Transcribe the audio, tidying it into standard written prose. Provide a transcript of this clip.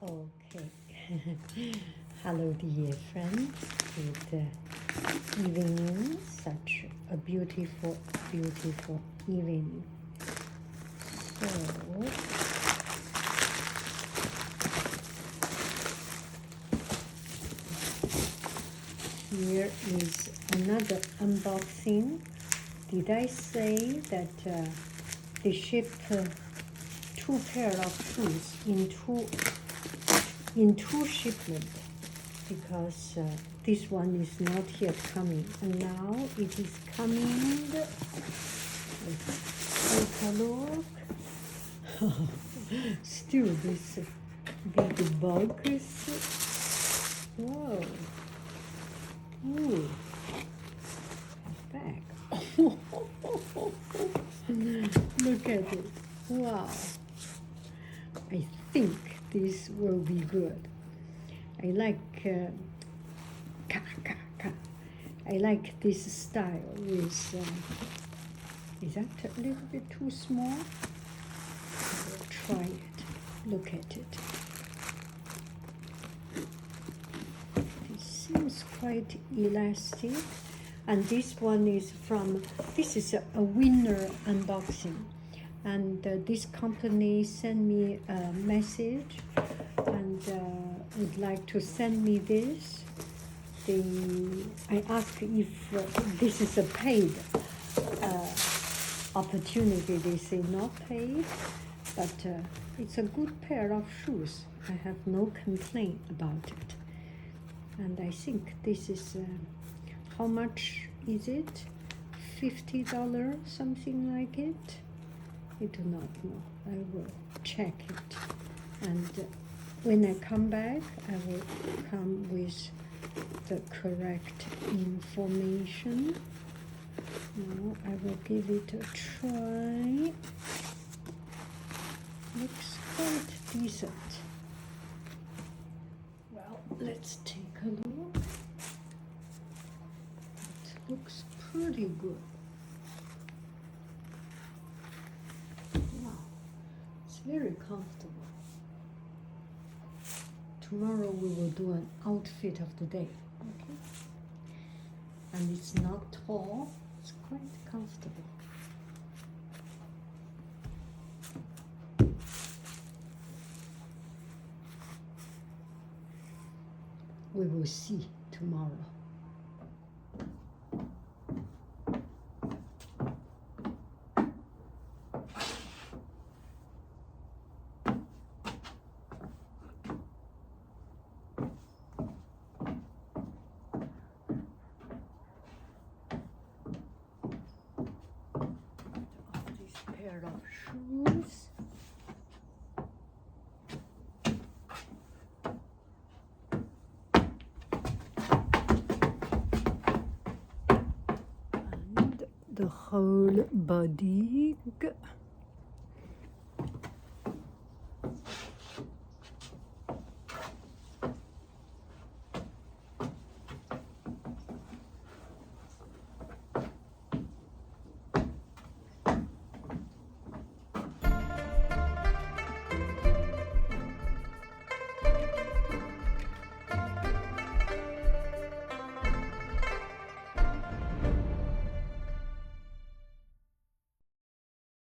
Okay. Hello, dear friends. Good evening. Such a beautiful, beautiful evening. So, here is another unboxing. Did I say that they ship two pair of shoes in two shipments, because this one is not yet coming, and now it is coming. Let's take a look. Still this big box. Whoa. Ooh. Back. Look at it. Wow. I think this will be good. I like I like this style with is that a little bit too small? I will try it. Look at it. It seems quite elastic. And this one is from, this is a winner unboxing. And this company sent me a message and would like to send me this. I asked if this is a paid opportunity. They say not paid, but it's a good pair of shoes. I have no complaint about it. And I think this is, how much is it? $50, something like it? I do not know. I will check it. And when I come back, I will come with the correct information. Now I will give it a try. Looks quite decent. Well, let's take a look. It looks pretty good. Wow, it's very comfortable. Tomorrow we will do an outfit of the day, okay? And it's not tall, it's quite comfortable. We will see tomorrow. Pair of shoes. And the whole body.